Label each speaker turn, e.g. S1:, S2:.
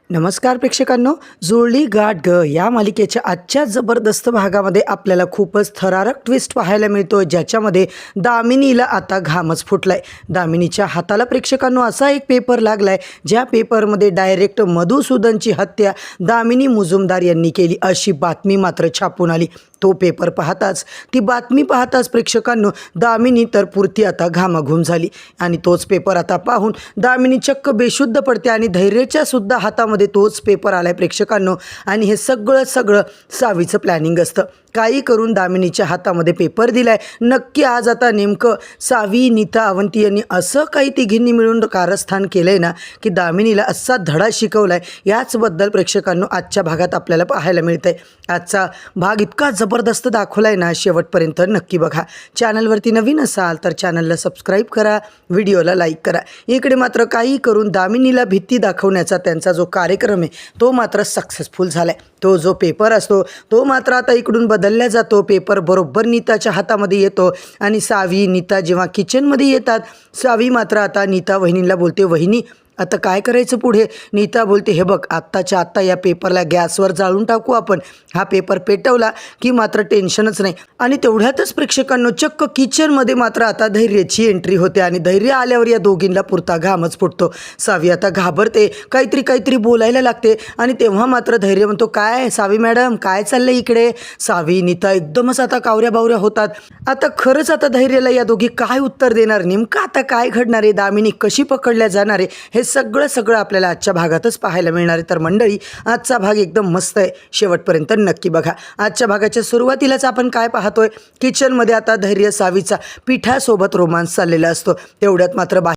S1: नमस्कार प्रेक्षकांनो, जुळली गाठ ग या मालिकेच्या आजच्या जबरदस्त भागामध्ये आपल्याला खूपच थरारक ट्विस्ट पाहायला मिळतो, ज्याच्यामध्ये दामिनीला आता घामच फुटलाय। दामिनीच्या हाताला प्रेक्षकांनो असा एक पेपर लागलाय, ज्या पेपरमध्ये डायरेक्ट मधुसूदनची हत्या दामिनी मुजुमदार यांनी केली अशी बातमी मात्र छापून आली। तो पेपर पाहताच, ती बातमी पाहताच प्रेक्षकांनो दामिनी तर पुरती आता घामाघूम झाली आणि तोच पेपर आता पाहून दामिनी चक्क बेशुद्ध पडते आणि धैर्याच्या सुद्धा हातामध्ये तोच पेपर आलाय प्रेक्षकांनो। आणि हे सगळं सावीचं प्लॅनिंग असतं। काही करून दामिनीच्या हातामध्ये पेपर दिलाय। नक्की आज आता नेमकं सावी, नीता, अवंती यांनी असं काही तिघींनी मिळून कारस्थान केलंय ना, की दामिनीला असा धडा शिकवलाय। याचबद्दल प्रेक्षकांनो आजच्या भागात आपल्याला पाहायला मिळतंय। आजचा भाग इतका जबरदस्त दाखवलाय ना, शेवटपर्यंत नक्की बघा। चॅनलवरती नवीन असाल तर चॅनलला सबस्क्राईब करा, व्हिडिओला लाईक करा। इकडे मात्र काही करून दामिनीला भीती दाखवण्याचा त्यांचा जो कार्यक्रम आहे तो मात्र सक्सेसफुल झालाय। तो जो पेपर असतो तो मात्र आता इकडून बदलला जातो। पेपर बरोबर नीताच्या हातामध्ये येतो आणि सावी, नीता जेव्हा किचनमध्ये येतात, सावी मात्र आता नीता वहिनीला बोलते, वहिनी आता काय करायचं पुढे? नीता बोलते, हे बघ आत्ताच्या आत्ता या पेपरला गॅसवर जाळून टाकू आपण। हा पेपर पेटवला की मात्र टेन्शनच नाही। आणि तेवढ्यातच प्रेक्षकांनो चक्क किचनमध्ये मात्र आता धैर्याची एंट्री होते आणि धैर्य आल्यावर या दोघींना पुरता घामच फुटतो। सावी आता घाबरते, काहीतरी बोलायला लागते आणि तेव्हा मात्र धैर्य म्हणतो, काय सावी मॅडम काय चाललंय इकडे? सावी, नीता एकदमच आता कावऱ्या बावऱ्या होतात। आता खरंच आता धैर्याला या दोघी काय उत्तर देणार, नेमकं आता काय घडणार आहे, दामिनी कशी पकडल्या जाणार आहे, हे सगळं आपल्याला आजच्या भागातच पाहायला मिळणार आहे। तर मंडळी आजचा भाग एकदम मस्त आहे, शेवटपर्यंत नक्की बघा। आजच्या भागाच्या सुरुवातीलाच आपण काय पाहतोय, किचनमध्ये आता धैर्य सावीचा पिठासोबत रोमांस चाललेला असतो। तेवढ्यात मात्र